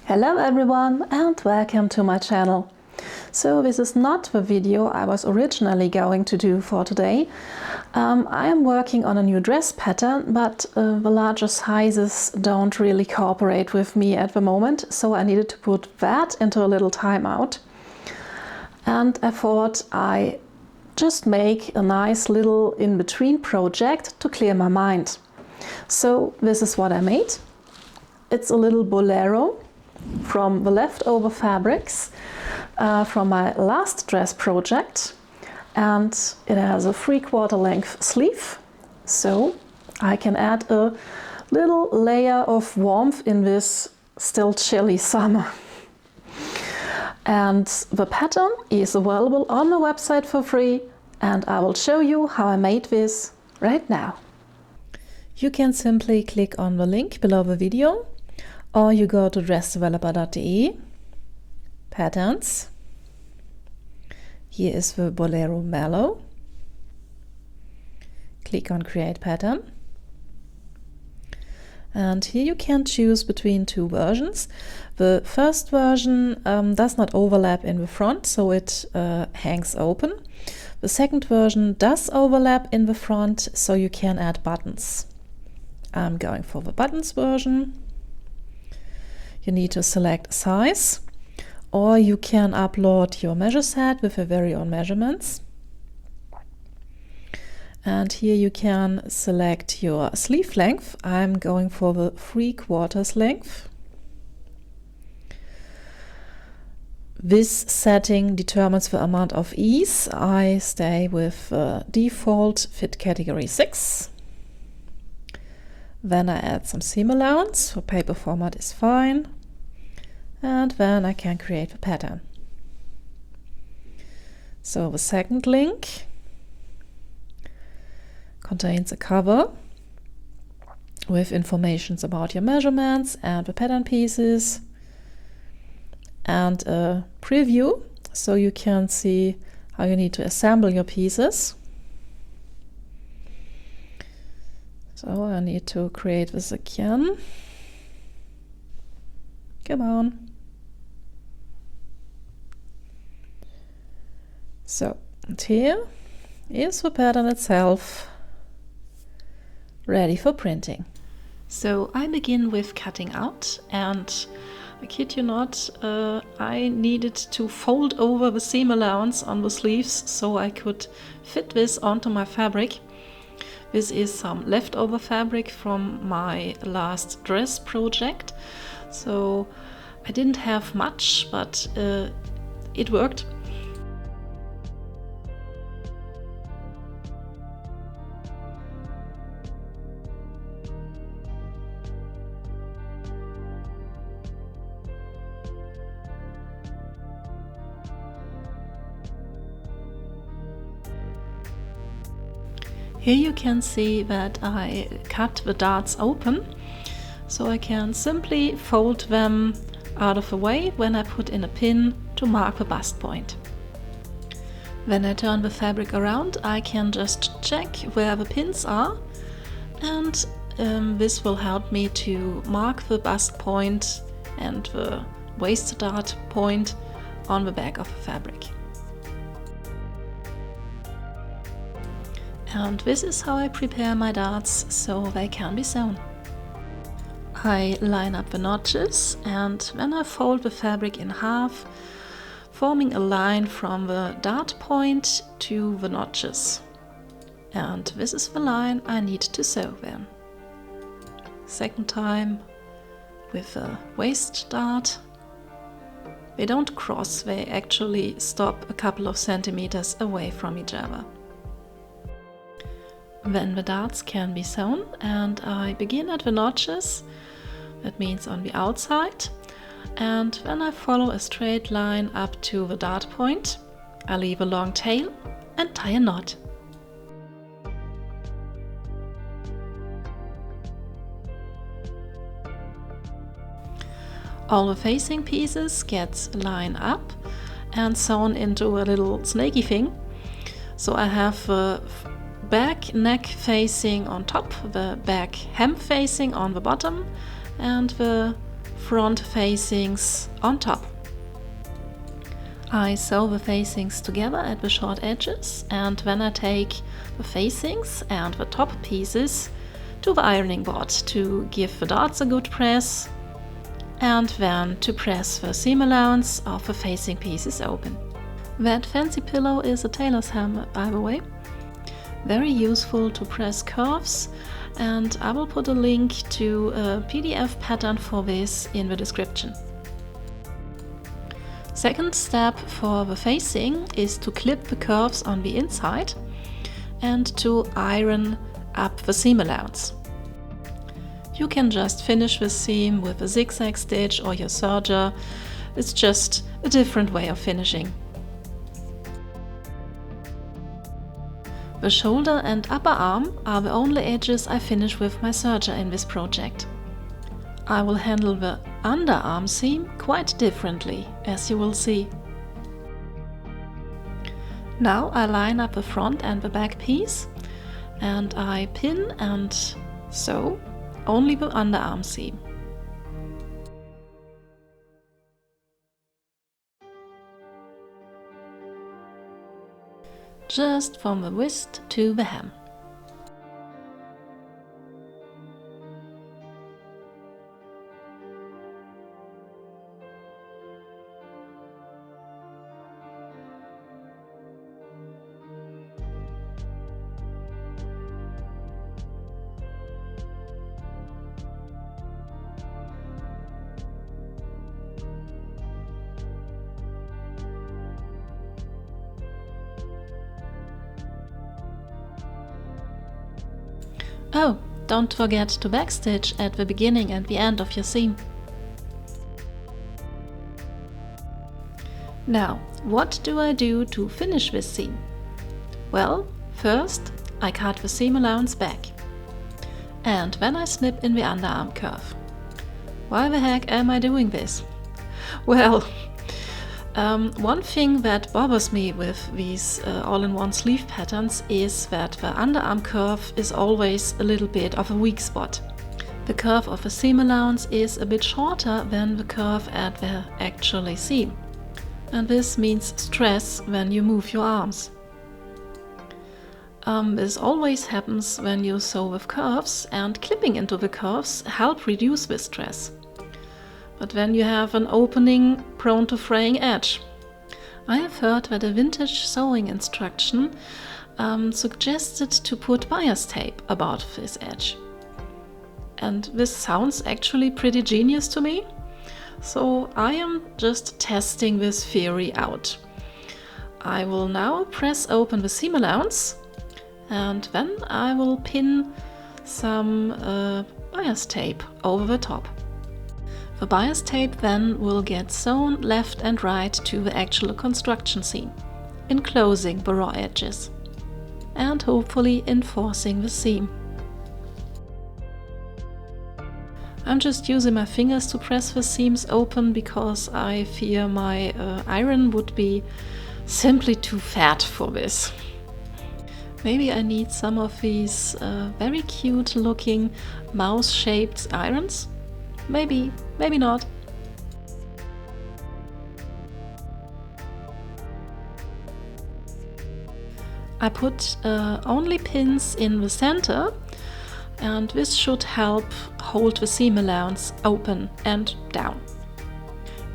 Hello everyone and welcome to my channel. So this is not the video I was originally going to do for today. I am working on a new dress pattern, but the larger sizes don't really cooperate with me at the moment, so I needed to put that into a little timeout. And I thought I just make a nice little in-between project to clear my mind. So this is what I made. It's a little bolero from the leftover fabrics from my last dress project, and it has a 3/4 length sleeve, so I can add a little layer of warmth in this still chilly summer. And the pattern is available on the website for free, and I will show you how I made this right now. You can simply click on the link below the video, or you go to dressdeveloper.de, patterns. Here is the Bolero Mellow. Click on create pattern. And here you can choose between two versions. The first version does not overlap in the front, so it hangs open. The second version does overlap in the front, so you can add buttons. I'm going for the buttons version. You need to select size, or you can upload your measure set with your very own measurements. And here you can select your sleeve length. I'm going for the 3/4 length. This setting determines the amount of ease. I stay with default fit category 6. Then I add some seam allowance. For paper format is fine. And then I can create the pattern. So the second link contains a cover with information about your measurements and the pattern pieces, and a preview so you can see how you need to assemble your pieces. So I need to create this again. Come on. So, and here is the pattern itself, ready for printing. So I begin with cutting out, and I kid you not, I needed to fold over the seam allowance on the sleeves so I could fit this onto my fabric. This is some leftover fabric from my last dress project, so I didn't have much, but it worked. Here you can see that I cut the darts open, so I can simply fold them out of the way when I put in a pin to mark the bust point. When I turn the fabric around, I can just check where the pins are, and this will help me to mark the bust point and the waist dart point on the back of the fabric. And this is how I prepare my darts so they can be sewn. I line up the notches, and then I fold the fabric in half, forming a line from the dart point to the notches. And this is the line I need to sew then. Second time with a waist dart. They don't cross, they actually stop a couple of centimeters away from each other. Then the darts can be sewn, and I begin at the notches, that means on the outside, and then I follow a straight line up to the dart point. I leave a long tail and tie a knot. All the facing pieces get lined up and sewn into a little snaky thing. So I have the back neck facing on top, the back hem facing on the bottom, and the front facings on top. I sew the facings together at the short edges, and then I take the facings and the top pieces to the ironing board to give the darts a good press, and then to press the seam allowance of the facing pieces open. That fancy pillow is a tailor's hammer, by the way. Very useful to press curves, and I will put a link to a PDF pattern for this in the description. Second step for the facing is to clip the curves on the inside and to iron up the seam allowance. You can just finish the seam with a zigzag stitch or your serger. It's just a different way of finishing. The shoulder and upper arm are the only edges I finish with my serger in this project. I will handle the underarm seam quite differently, as you will see. Now I line up the front and the back piece, and I pin and sew only the underarm seam. Just from the wrist to the hem. Oh, don't forget to backstitch at the beginning and the end of your seam. Now, what do I do to finish this seam? Well, first I cut the seam allowance back, and then I snip in the underarm curve. Why the heck am I doing this? Well, one thing that bothers me with these all-in-one sleeve patterns is that the underarm curve is always a little bit of a weak spot. The curve of the seam allowance is a bit shorter than the curve at the actual seam, and this means stress when you move your arms. This always happens when you sew with curves, and clipping into the curves help reduce this stress. But when you have an opening prone to fraying edge. I have heard that a vintage sewing instruction suggested to put bias tape about this edge. And this sounds actually pretty genius to me. So I am just testing this theory out. I will now press open the seam allowance, and then I will pin some bias tape over the top. The bias tape then will get sewn left and right to the actual construction seam, enclosing the raw edges and hopefully enforcing the seam. I'm just using my fingers to press the seams open because I fear my iron would be simply too fat for this. Maybe I need some of these very cute looking mouse-shaped irons. Maybe not. I put only pins in the center, and this should help hold the seam allowance open and down.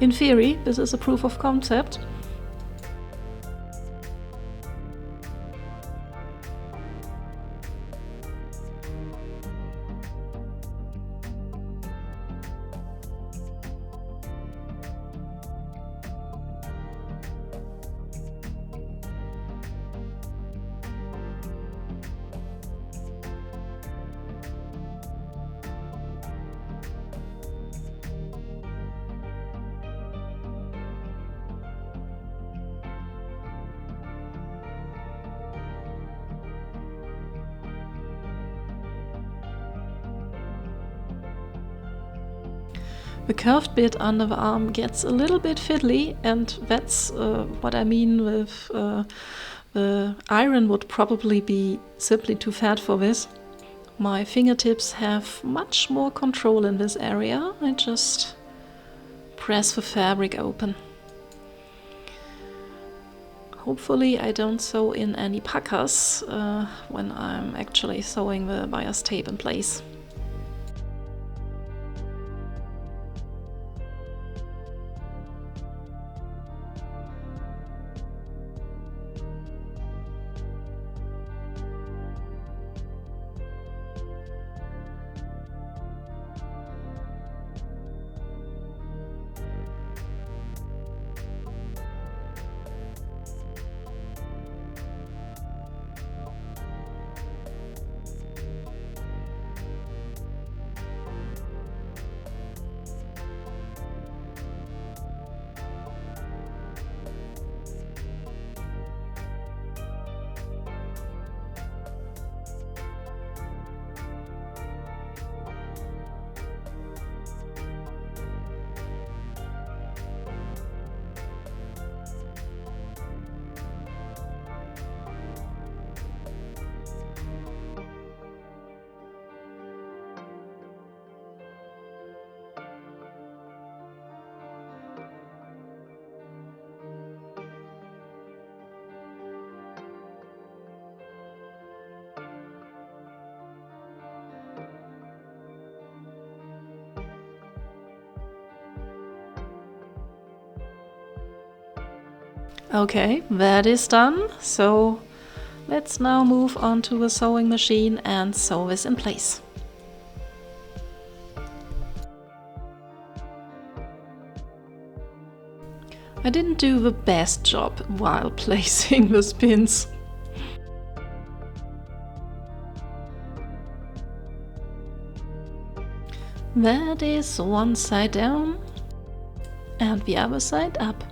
In theory, this is a proof of concept. The curved bit under the arm gets a little bit fiddly, and that's what I mean with the iron would probably be simply too fat for this. My fingertips have much more control in this area. I just press the fabric open. Hopefully I don't sew in any puckers when I'm actually sewing the bias tape in place. Okay, that is done. So let's now move on to the sewing machine and sew this in place. I didn't do the best job while placing the pins. That is one side down and the other side up.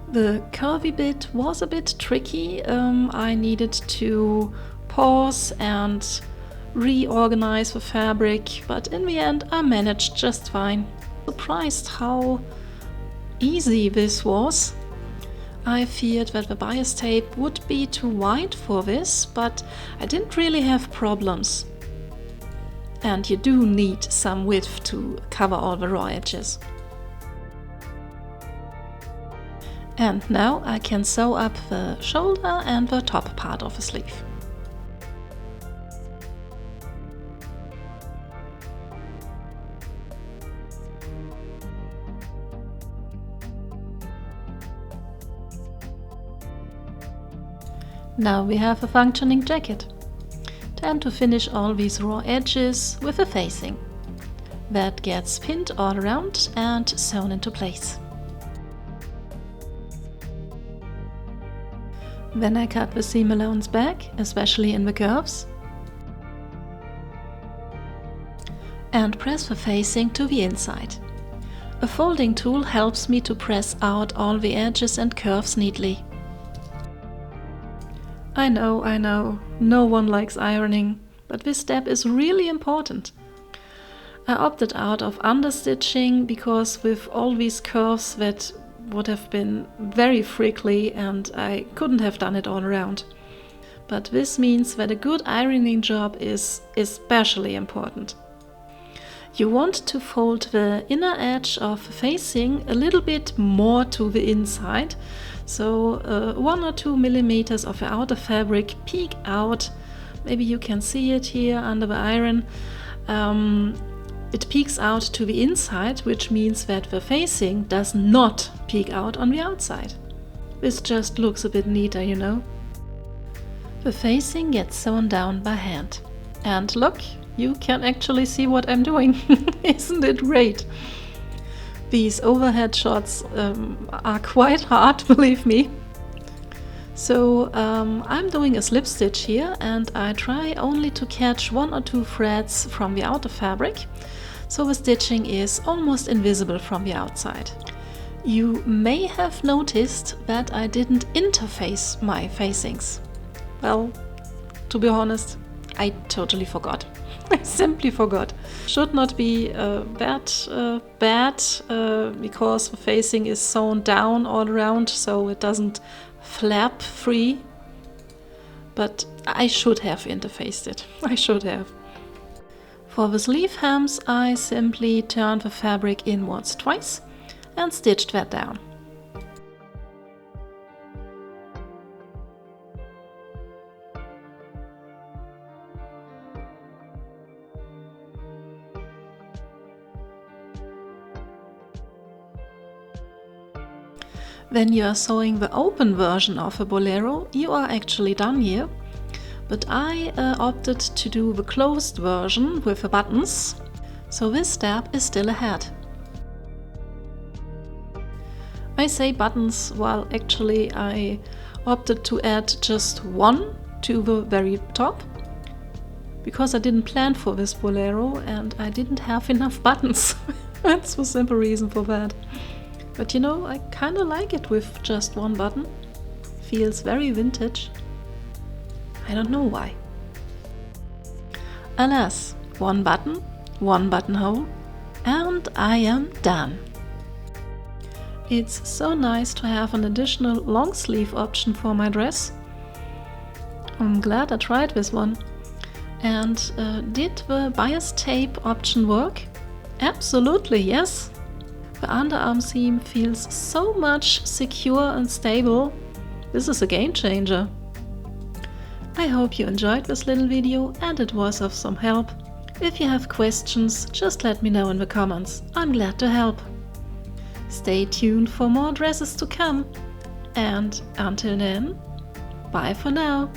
The curvy bit was a bit tricky. I needed to pause and reorganize the fabric, but in the end I managed just fine. Surprised how easy this was. I feared that the bias tape would be too wide for this, but I didn't really have problems. And you do need some width to cover all the raw edges. And now I can sew up the shoulder and the top part of the sleeve. Now we have a functioning jacket. Time to finish all these raw edges with a facing. That gets pinned all around and sewn into place. Then I cut the seam allowance back, especially in the curves, and press the facing to the inside. A folding tool helps me to press out all the edges and curves neatly. I know, no one likes ironing, but this step is really important. I opted out of understitching because with all these curves that would have been very freakly and I couldn't have done it all around. But this means that a good ironing job is especially important. You want to fold the inner edge of the facing a little bit more to the inside, so 1 or 2 millimeters of the outer fabric peek out. Maybe you can see it here under the iron. It peeks out to the inside, which means that the facing does not peek out on the outside. This just looks a bit neater, you know. The facing gets sewn down by hand. And look, you can actually see what I'm doing. Isn't it great? These overhead shots are quite hard, believe me. So I'm doing a slip stitch here, and I try only to catch 1 or 2 threads from the outer fabric, so the stitching is almost invisible from the outside. You may have noticed that I didn't interface my facings. Well, to be honest, I totally forgot. I simply forgot. Should not be that bad because the facing is sewn down all around, so it doesn't flap free. But I should have interfaced it. I should have. For the sleeve hems, I simply turn the fabric inwards twice and stitched that down. When you are sewing the open version of a Bolero, you are actually done here, but I opted to do the closed version with the buttons, so this step is still ahead. I say buttons while actually I opted to add just one to the very top, because I didn't plan for this Bolero and I didn't have enough buttons. That's the simple reason for that. But you know, I kinda like it with just one button. Feels very vintage. I don't know why. Alas, one buttonhole, and I am done. It's so nice to have an additional long sleeve option for my dress. I'm glad I tried this one. And did the bias tape option work? Absolutely, yes. The underarm seam feels so much secure and stable. This is a game changer. I hope you enjoyed this little video and it was of some help. If you have questions, just let me know in the comments. I'm glad to help. Stay tuned for more dresses to come. And until then, bye for now.